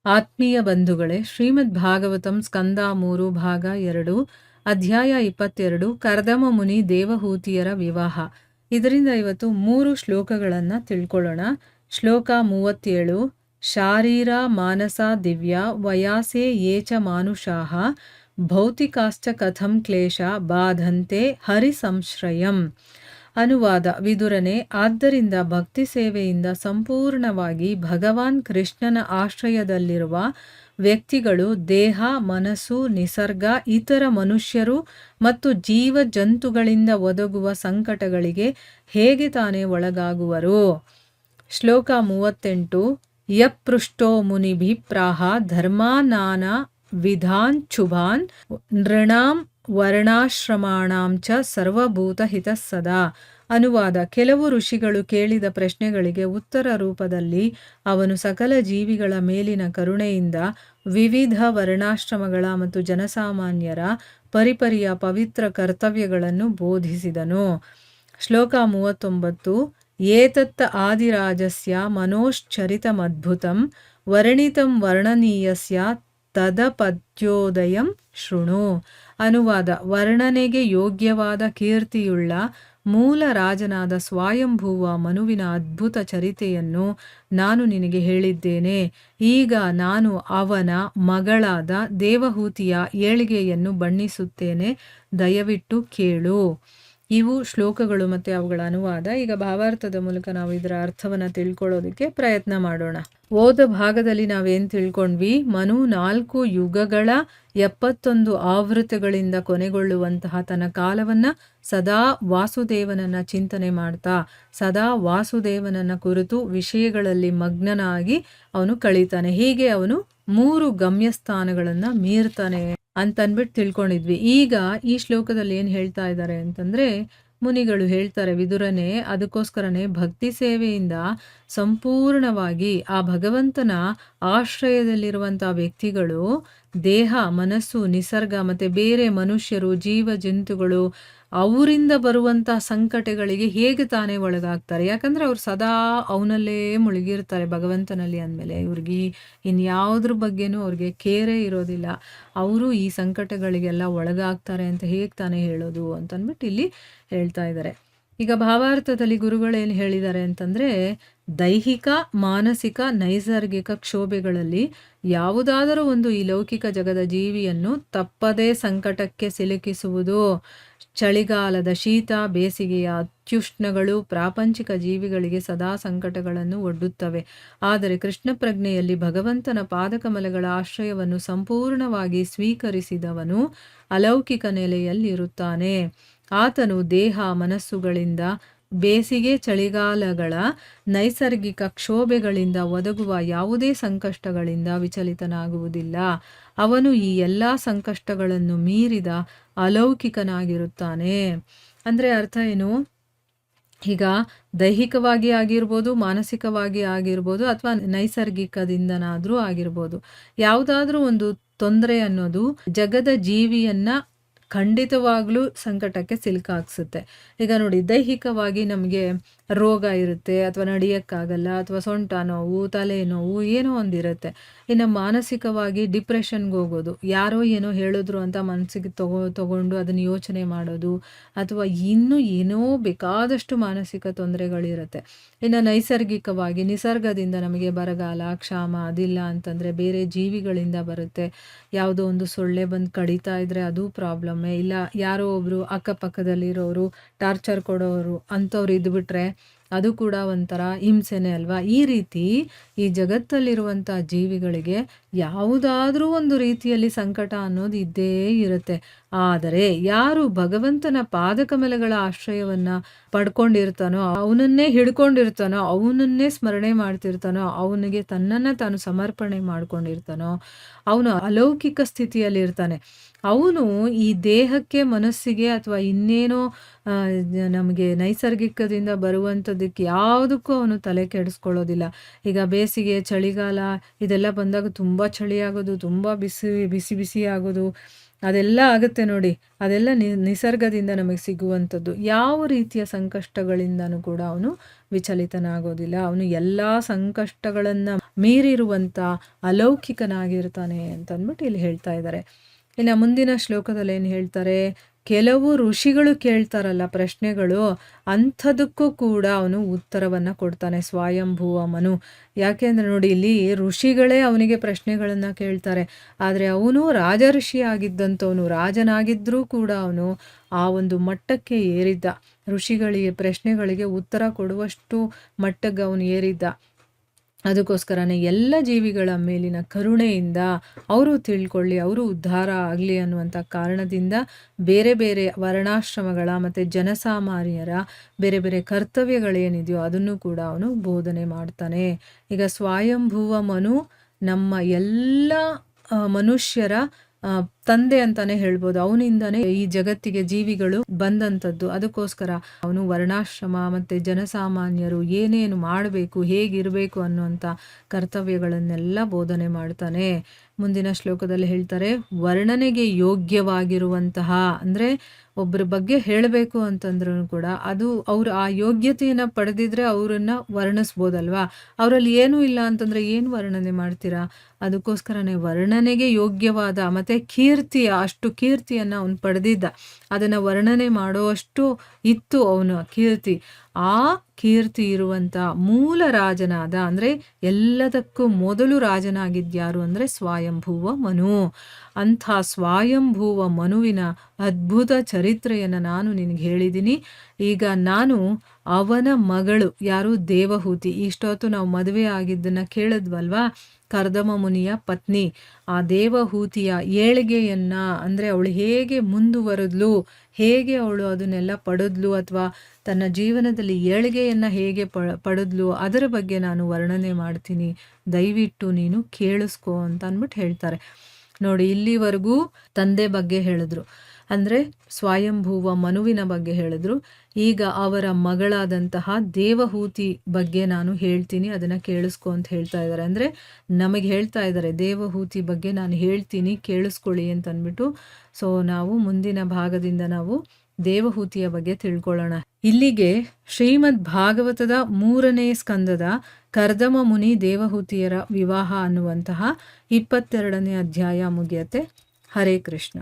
ಆತ್ಮೀಯ ಬಂಧುಗಳೇ, ಶ್ರೀಮದ್ ಭಾಗವತಂ ಸ್ಕಂದ 3 ಭಾಗ 2 ಅಧ್ಯಾಯ 22 ಕರ್ದಮ ಮುನಿ ದೇವಹೂತಿಯರ ವಿವಾಹ. ಇದರಿಂದ ಇವತ್ತು 3 ಶ್ಲೋಕಗಳನ್ನು ತಿಳ್ಕೊಳ್ಳೋಣ. ಶ್ಲೋಕ 37. ಶಾರೀರ ಮಾನಸ ದಿವ್ಯ ವಯಾಸೆ ಯೇಚ ಮಾನುಷಾಃ ಭೌತಿಕಾಶ್ಚ ಕಥಂ ಕ್ಲೇಶ ಬಾಧಂತೆ ಹರಿ ಸಂಶ್ರಯಂ. ಅನುವಾದ: ವಿದುರನೇ, ಆದ್ದರಿಂದ ಭಕ್ತಿ ಸೇವೆಯಿಂದ ಸಂಪೂರ್ಣವಾಗಿ ಭಗವಾನ್ ಕೃಷ್ಣನ ಆಶ್ರಯದಲ್ಲಿರುವ ವ್ಯಕ್ತಿಗಳು ದೇಹ, ಮನಸ್ಸು, ನಿಸರ್ಗ, ಇತರ ಮನುಷ್ಯರು ಮತ್ತು ಜೀವ ಜಂತುಗಳಿಂದ ಒದಗುವ ಸಂಕಟಗಳಿಗೆ ಹೇಗೆ ತಾನೇ ಒಳಗಾಗುವರು. ಶ್ಲೋಕ 38. ಯಪೃಷ್ಟೋ ಮುನಿಭಿ ಪ್ರಾಹ ಧರ್ಮಾನಾನ ವಿಧಾನ್ ನೃಣಾಂ ವರ್ಣಾಶ್ರಮಾಣಾಂಚ ಸರ್ವಭೂತ ಹಿತಃ ಸದಾ. ಅನುವಾದ: ಕೆಲವು ಋಷಿಗಳು ಕೇಳಿದ ಪ್ರಶ್ನೆಗಳಿಗೆ ಉತ್ತರ ರೂಪದಲ್ಲಿ ಅವನು ಸಕಲ ಜೀವಿಗಳ ಮೇಲಿನ ಕರುಣೆಯಿಂದ ವಿವಿಧ ವರ್ಣಾಶ್ರಮಗಳ ಮತ್ತು ಜನಸಾಮಾನ್ಯರ ಪರಿಪರಿಯ ಪವಿತ್ರ ಕರ್ತವ್ಯಗಳನ್ನು ಬೋಧಿಸಿದನು. ಶ್ಲೋಕ 39. ಏತತ್ತ ಆದಿರಾಜಸ್ಯ ಮನೋಶ್ಚರಿತಮದ್ಭುತಂ ವರ್ಣಿತಂ ವರ್ಣನೀಯಸ್ಯ ತದಪದ್ಯೋದಯಂ ಶೃಣು. ಅನುವಾದ: ವರ್ಣನೆಗೆ ಯೋಗ್ಯವಾದ ಕೀರ್ತಿಯುಳ್ಳ ಮೂಲ ರಾಜನಾದ ಸ್ವಯಂಭೂವ ಮನುವಿನ ಅದ್ಭುತ ಚರಿತೆಯನ್ನು ನಾನು ನಿನಗೆ ಹೇಳಿದ್ದೇನೆ. ಈಗ ನಾನು ಅವನ ಮಗಳಾದ ದೇವಹೂತಿಯ ಏಳಿಗೆಯನ್ನು ಬಣ್ಣಿಸುತ್ತೇನೆ, ದಯವಿಟ್ಟು ಕೇಳು. ಇವು ಶ್ಲೋಕಗಳು ಮತ್ತು ಅವುಗಳ ಅನುವಾದ. ಈಗ ಭಾವಾರ್ಥದ ಮೂಲಕ ನಾವು ಇದರ ಅರ್ಥವನ್ನು ತಿಳ್ಕೊಳ್ಳೋದಕ್ಕೆ ಪ್ರಯತ್ನ ಮಾಡೋಣ. ಓದ ಭಾಗದಲ್ಲಿ ನಾವೇನು ತಿಳ್ಕೊಂಡ್ವಿ? ಮನು 4 ಯುಗಗಳ 71 ಆವೃತ್ತಿಗಳಿಂದ ಕೊನೆಗೊಳ್ಳುವಂತಹ ತನ್ನ ಕಾಲವನ್ನು ಸದಾ ವಾಸುದೇವನನ್ನ ಚಿಂತನೆ ಮಾಡ್ತಾ ಸದಾ ವಾಸುದೇವನನ್ನ ಕುರಿತು ವಿಷಯಗಳಲ್ಲಿ ಮಗ್ನನಾಗಿ ಅವನು ಕಳೀತಾನೆ. ಹೀಗೆ ಅವನು 3 ಗಮ್ಯಸ್ಥಾನಗಳನ್ನು ಮೀರ್ತಾನೆ ಅಂತನ್ಬಿಟ್ಟು ತಿಳ್ಕೊಂಡಿದ್ವಿ. ಈಗ ಈ ಶ್ಲೋಕದಲ್ಲಿ ಏನು ಹೇಳ್ತಾ ಇದ್ದಾರೆ ಅಂತಂದರೆ, ಮುನಿಗಳು ಹೇಳ್ತಾರೆ, ವಿದುರನೇ, ಅದಕ್ಕೋಸ್ಕರನೇ ಭಕ್ತಿ ಸೇವೆಯಿಂದ ಸಂಪೂರ್ಣವಾಗಿ ಆ ಭಗವಂತನ ಆಶ್ರಯದಲ್ಲಿರುವಂಥ ವ್ಯಕ್ತಿಗಳು ದೇಹ, ಮನಸ್ಸು, ನಿಸರ್ಗ ಮತ್ತು ಬೇರೆ ಮನುಷ್ಯರು, ಜೀವ ಜಂತುಗಳು ಅವರಿಂದ ಬರುವಂಥ ಸಂಕಟಗಳಿಗೆ ಹೇಗೆ ತಾನೇ ಒಳಗಾಗ್ತಾರೆ. ಯಾಕಂದರೆ ಅವ್ರು ಸದಾ ಅವನಲ್ಲೇ ಮುಳುಗಿರ್ತಾರೆ ಭಗವಂತನಲ್ಲಿ. ಅಂದಮೇಲೆ ಇವ್ರಿಗೆ ಇನ್ಯಾವುದ್ರ ಬಗ್ಗೆನೂ ಅವ್ರಿಗೆ ಕೇರೇ ಇರೋದಿಲ್ಲ. ಅವರು ಈ ಸಂಕಟಗಳಿಗೆಲ್ಲ ಒಳಗಾಗ್ತಾರೆ ಅಂತ ಹೇಗೆ ತಾನೇ ಹೇಳೋದು ಅಂತಂದ್ಬಿಟ್ಟು ಇಲ್ಲಿ ಹೇಳ್ತಾ ಇದ್ದಾರೆ. ಈಗ ಭಾವಾರ್ಥದಲ್ಲಿ ಗುರುಗಳೇನು ಹೇಳಿದ್ದಾರೆ ಅಂತಂದರೆ, ದೈಹಿಕ, ಮಾನಸಿಕ, ನೈಸರ್ಗಿಕ ಕ್ಷೋಭೆಗಳಲ್ಲಿ ಯಾವುದಾದರೂ ಒಂದು ಈ ಲೌಕಿಕ ಜಗದ ಜೀವಿಯನ್ನು ತಪ್ಪದೇ ಸಂಕಟಕ್ಕೆ ಸಿಲುಕಿಸುವುದು. ಚಳಿಗಾಲದ ಶೀತ, ಬೇಸಿಗೆಯ ಅತ್ಯುಷ್ಣಗಳು ಪ್ರಾಪಂಚಿಕ ಜೀವಿಗಳಿಗೆ ಸದಾ ಸಂಕಟಗಳನ್ನು ಒಡ್ಡುತ್ತವೆ. ಆದರೆ ಕೃಷ್ಣ ಪ್ರಜ್ಞೆಯಲ್ಲಿ ಭಗವಂತನ ಪಾದಕಮಲಗಳ ಆಶ್ರಯವನ್ನು ಸಂಪೂರ್ಣವಾಗಿ ಸ್ವೀಕರಿಸಿದವನು ಅಲೌಕಿಕ ನೆಲೆಯಲ್ಲಿರುತ್ತಾನೆ. ಆತನು ದೇಹ, ಮನಸ್ಸುಗಳಿಂದ ಬೇಸಿಗೆ, ಚಳಿಗಾಲಗಳ ನೈಸರ್ಗಿಕ ಕ್ಷೋಭೆಗಳಿಂದ ಒದಗುವ ಯಾವುದೇ ಸಂಕಷ್ಟಗಳಿಂದ ವಿಚಲಿತನಾಗುವುದಿಲ್ಲ. ಅವನು ಈ ಎಲ್ಲ ಸಂಕಷ್ಟಗಳನ್ನು ಮೀರಿದ ಅಲೌಕಿಕನಾಗಿರುತ್ತಾನೆ. ಅಂದರೆ ಅರ್ಥ ಏನು? ಈಗ ದೈಹಿಕವಾಗಿ ಆಗಿರ್ಬೋದು, ಮಾನಸಿಕವಾಗಿ ಆಗಿರ್ಬೋದು, ಅಥವಾ ನೈಸರ್ಗಿಕದಿಂದನಾದರೂ ಆಗಿರ್ಬೋದು, ಯಾವುದಾದ್ರೂ ಒಂದು ತೊಂದರೆ ಅನ್ನೋದು ಜಗದ ಜೀವಿಯನ್ನ ಖಂಡಿತವಾಗ್ಲೂ ಸಂಕಟಕ್ಕೆ ಸಿಲುಕಾಕ್ಸುತ್ತೆ. ಈಗ ನೋಡಿ, ದೈಹಿಕವಾಗಿ ನಮಗೆ ರೋಗ ಇರುತ್ತೆ, ಅಥವಾ ನಡೆಯೋಕ್ಕಾಗಲ್ಲ, ಅಥವಾ ಸೊಂಟ ನೋವು, ತಲೆ ನೋವು, ಏನೋ ಒಂದಿರುತ್ತೆ. ಇನ್ನು ಮಾನಸಿಕವಾಗಿ ಡಿಪ್ರೆಷನ್ಗೆ ಹೋಗೋದು, ಯಾರೋ ಏನೋ ಹೇಳಿದ್ರು ಅಂತ ಮನಸ್ಸಿಗೆ ತಗೊಂಡು ಅದನ್ನು ಯೋಚನೆ ಮಾಡೋದು, ಅಥವಾ ಇನ್ನೂ ಏನೋ ಬೇಕಾದಷ್ಟು ಮಾನಸಿಕ ತೊಂದರೆಗಳಿರುತ್ತೆ. ಇನ್ನು ನೈಸರ್ಗಿಕವಾಗಿ ನಿಸರ್ಗದಿಂದ ನಮಗೆ ಬರಗಾಲ, ಕ್ಷಾಮ ಅದಿಲ್ಲ ಅಂತಂದರೆ ಬೇರೆ ಜೀವಿಗಳಿಂದ ಬರುತ್ತೆ. ಯಾವುದೋ ಒಂದು ಸೊಳ್ಳೆ ಬಂದು ಕಡಿತಾ ಇದ್ದರೆ ಅದು ಪ್ರಾಬ್ಲಮ್ಮೇ. ಇಲ್ಲ ಯಾರೋ ಒಬ್ಬರು ಅಕ್ಕಪಕ್ಕದಲ್ಲಿರೋರು ಟಾರ್ಚರ್ ಕೊಡೋರು ಅಂಥವ್ರು ಇದ್ಬಿಟ್ರೆ ಅದು ಕೂಡ ಒಂಥರ ಹಿಂಸೆನೇ ಅಲ್ವಾ. ಈ ರೀತಿ ಈ ಜಗತ್ತಲ್ಲಿರುವಂಥ ಜೀವಿಗಳಿಗೆ ಯಾವುದಾದ್ರೂ ಒಂದು ರೀತಿಯಲ್ಲಿ ಸಂಕಟ ಅನ್ನೋದು ಇದ್ದೇ ಇರುತ್ತೆ. ಆದರೆ ಯಾರು ಭಗವಂತನ ಪಾದಕಮಲಗಳ ಆಶ್ರಯವನ್ನು ಪಡ್ಕೊಂಡಿರ್ತಾನೋ, ಅವನನ್ನೇ ಹಿಡ್ಕೊಂಡಿರ್ತಾನೋ, ಅವನನ್ನೇ ಸ್ಮರಣೆ ಮಾಡ್ತಿರ್ತಾನೋ, ಅವನಿಗೆ ತನ್ನನ್ನು ತಾನು ಸಮರ್ಪಣೆ ಮಾಡ್ಕೊಂಡಿರ್ತಾನೋ, ಅವನು ಅಲೌಕಿಕ ಸ್ಥಿತಿಯಲ್ಲಿರ್ತಾನೆ. ಅವನು ಈ ದೇಹಕ್ಕೆ, ಮನಸ್ಸಿಗೆ, ಅಥವಾ ಇನ್ನೇನೋ ನಮಗೆ ನೈಸರ್ಗಿಕದಿಂದ ಬರುವಂಥದ್ದಕ್ಕೆ ಯಾವುದಕ್ಕೂ ಅವನು ತಲೆ ಕೆಡಿಸ್ಕೊಳ್ಳೋದಿಲ್ಲ. ಈಗ ಬೇಸಿಗೆ, ಚಳಿಗಾಲ ಇದೆಲ್ಲ ಬಂದಾಗ ತುಂಬ ಚಳಿ ಆಗೋದು, ತುಂಬ ಬಿಸಿ ಬಿಸಿ ಬಿಸಿ ಆಗೋದು, ಅದೆಲ್ಲ ಆಗುತ್ತೆ ನೋಡಿ. ಅದೆಲ್ಲ ನಿಸರ್ಗದಿಂದ ನಮಗೆ ಸಿಗುವಂಥದ್ದು. ಯಾವ ರೀತಿಯ ಸಂಕಷ್ಟಗಳಿಂದನೂ ಕೂಡ ಅವನು ವಿಚಲಿತನಾಗೋದಿಲ್ಲ. ಅವನು ಎಲ್ಲ ಸಂಕಷ್ಟಗಳನ್ನು ಮೀರಿರುವಂಥ ಅಲೌಕಿಕನಾಗಿರ್ತಾನೆ ಅಂತಂದ್ಬಿಟ್ಟು ಇಲ್ಲಿ ಹೇಳ್ತಾ ಇದ್ದಾರೆ. ಇನ್ನು ಮುಂದಿನ ಶ್ಲೋಕದಲ್ಲಿ ಏನು ಹೇಳ್ತಾರೆ, ಕೆಲವು ಋಷಿಗಳು ಕೇಳ್ತಾರಲ್ಲ ಪ್ರಶ್ನೆಗಳು, ಅಂಥದಕ್ಕೂ ಕೂಡ ಅವನು ಉತ್ತರವನ್ನು ಕೊಡ್ತಾನೆ ಸ್ವಯಂಭುವ ಮನು. ಯಾಕೆಂದರೆ ನೋಡಿ, ಇಲ್ಲಿ ಋಷಿಗಳೇ ಅವನಿಗೆ ಪ್ರಶ್ನೆಗಳನ್ನು ಕೇಳ್ತಾರೆ. ಆದರೆ ಅವನು ರಾಜಋಷಿ ಆಗಿದ್ದಂಥವನು, ರಾಜನಾಗಿದ್ದರೂ ಕೂಡ ಅವನು ಆ ಒಂದು ಮಟ್ಟಕ್ಕೆ ಏರಿದ್ದ. ಋಷಿಗಳಿಗೆ ಪ್ರಶ್ನೆಗಳಿಗೆ ಉತ್ತರ ಕೊಡುವಷ್ಟು ಮಟ್ಟಕ್ಕೆ ಅವನು ಏರಿದ್ದ. ಅದಕ್ಕೋಸ್ಕರನೇ ಎಲ್ಲ ಜೀವಿಗಳ ಮೇಲಿನ ಕರುಣೆಯಿಂದ ಅವರು ತಿಳ್ಕೊಳ್ಳಿ, ಅವರು ಉದ್ಧಾರ ಆಗಲಿ ಅನ್ನುವಂಥ ಕಾರಣದಿಂದ ಬೇರೆ ಬೇರೆ ವರ್ಣಾಶ್ರಮಗಳ ಮತ್ತು ಜನಸಾಮಾನ್ಯರ ಬೇರೆ ಬೇರೆ ಕರ್ತವ್ಯಗಳೇನಿದೆಯೋ ಅದನ್ನು ಕೂಡ ಅವನು ಬೋಧನೆ ಮಾಡ್ತಾನೆ. ಈಗ ಸ್ವಯಂಭುವ ಮನು ನಮ್ಮ ಎಲ್ಲ ಮನುಷ್ಯರ ತಂದೆ ಅಂತಾನೆ ಹೇಳ್ಬೋದು. ಅವನಿಂದನೇ ಈ ಜಗತ್ತಿಗೆ ಜೀವಿಗಳು ಬಂದಂಥದ್ದು. ಅದಕ್ಕೋಸ್ಕರ ಅವನು ವರ್ಣಾಶ್ರಮ ಮತ್ತು ಜನಸಾಮಾನ್ಯರು ಏನೇನು ಮಾಡಬೇಕು, ಹೇಗಿರಬೇಕು ಅನ್ನುವಂಥ ಕರ್ತವ್ಯಗಳನ್ನೆಲ್ಲ ಬೋಧನೆ ಮಾಡ್ತಾನೆ. ಮುಂದಿನ ಶ್ಲೋಕದಲ್ಲಿ ಹೇಳ್ತಾರೆ, ವರ್ಣನೆಗೆ ಯೋಗ್ಯವಾಗಿರುವಂತಹ, ಅಂದರೆ ಒಬ್ಬರ ಬಗ್ಗೆ ಹೇಳಬೇಕು ಅಂತಂದ್ರೂ ಕೂಡ ಅದು ಅವರು ಆ ಯೋಗ್ಯತೆಯನ್ನು ಪಡೆದಿದ್ರೆ ಅವರನ್ನು ವರ್ಣಿಸ್ಬೋದಲ್ವಾ. ಅವರಲ್ಲಿ ಏನೂ ಇಲ್ಲ ಅಂತಂದರೆ ಏನು ವರ್ಣನೆ ಮಾಡ್ತೀರಾ? ಅದಕ್ಕೋಸ್ಕರನೇ ವರ್ಣನೆಗೆ ಯೋಗ್ಯವಾದ ಮತ್ತು ಕೀರ್ತಿಯ ಅಷ್ಟು ಕೀರ್ತಿಯನ್ನು ಅವನು ಪಡೆದಿದ್ದ. ಅದನ್ನು ವರ್ಣನೆ ಮಾಡುವಷ್ಟು ಇತ್ತು ಅವನ ಕೀರ್ತಿ. ಆ ಕೀರ್ತಿ ಇರುವಂಥ ಮೂಲ ರಾಜನಾದ, ಅಂದರೆ ಎಲ್ಲದಕ್ಕೂ ಮೊದಲು ರಾಜನಾಗಿದ್ಯಾರು ಅಂದರೆ ಸ್ವಯಂಭುವ ಮನು. ಅಂಥ ಸ್ವಯಂಭುವ ಮನುವಿನ ಅದ್ಭುತ ಚರಿತ್ರೆಯನ್ನು ನಾನು ನಿನಗೆ ಹೇಳಿದ್ದೀನಿ. ಈಗ ನಾನು ಅವನ ಮಗಳು, ಯಾರು? ದೇವಹೂತಿ. ಇಷ್ಟೊತ್ತು ನಾವು ಮದುವೆ ಆಗಿದ್ದನ್ನು ಕೇಳಿದ್ವಲ್ವಾ, ಕರ್ದಮ ಮುನಿಯ ಪತ್ನಿ. ಆ ದೇವಹೂತಿಯ ಏಳಿಗೆಯನ್ನು, ಅಂದರೆ ಅವಳು ಹೇಗೆ ಮುಂದುವರೆದ್ಲು, ಹೇಗೆ ಅವಳು ಅದನ್ನೆಲ್ಲ ಪಡೆದ್ಲು, ಅಥವಾ ತನ್ನ ಜೀವನದಲ್ಲಿ ಏಳಿಗೆಯನ್ನು ಹೇಗೆ ಪಡೆದ್ಲು, ಅದರ ಬಗ್ಗೆ ನಾನು ವರ್ಣನೆ ಮಾಡ್ತೀನಿ, ದಯವಿಟ್ಟು ನೀನು ಕೇಳಿಸ್ಕೊ ಅಂತ ಅಂದ್ಬಿಟ್ಟು ಹೇಳ್ತಾರೆ. ನೋಡಿ, ಇಲ್ಲಿವರೆಗೂ ತಂದೆ ಬಗ್ಗೆ ಹೇಳಿದ್ರು, ಅಂದರೆ ಸ್ವಯಂಭುವ ಮನುವಿನ ಬಗ್ಗೆ ಹೇಳಿದ್ರು. ಈಗ ಅವರ ಮಗಳಾದಂತಹ ದೇವಹೂತಿ ಬಗ್ಗೆ ನಾನು ಹೇಳ್ತೀನಿ, ಅದನ್ನು ಕೇಳಿಸ್ಕೊ ಅಂತ ಹೇಳ್ತಾ ಇದ್ದಾರೆ. ಅಂದರೆ ನಮಗೆ ಹೇಳ್ತಾ ಇದ್ದಾರೆ, ದೇವಹೂತಿ ಬಗ್ಗೆ ನಾನು ಹೇಳ್ತೀನಿ ಕೇಳಿಸ್ಕೊಳ್ಳಿ ಅಂತ ಅಂದ್ಬಿಟ್ಟು. ಸೊ ನಾವು ಮುಂದಿನ ಭಾಗದಿಂದ ನಾವು ದೇವಹೂತಿಯ ಬಗ್ಗೆ ತಿಳ್ಕೊಳ್ಳೋಣ. ಇಲ್ಲಿಗೆ ಶ್ರೀಮದ್ ಭಾಗವತದ 3ನೇ ಸ್ಕಂದದ ಕರ್ದಮ ಮುನಿ ದೇವಹೂತಿಯರ ವಿವಾಹ ಅನ್ನುವಂತಹ 22ನೇ ಅಧ್ಯಾಯ ಮುಗಿಯತ್ತೆ. ಹರೇ ಕೃಷ್ಣ.